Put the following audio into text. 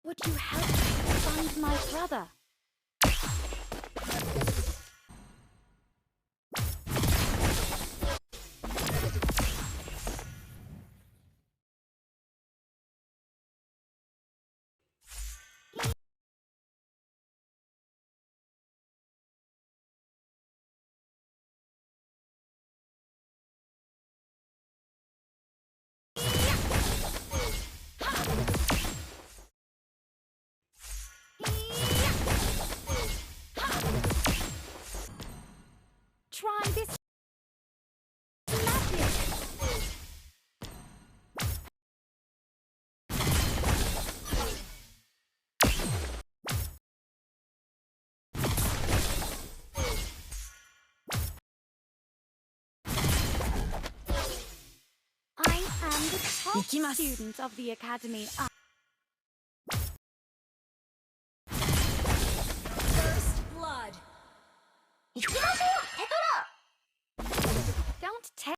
Would you help me find my brother? Try this magic. I am the top student of the academy. First blood. Don't tell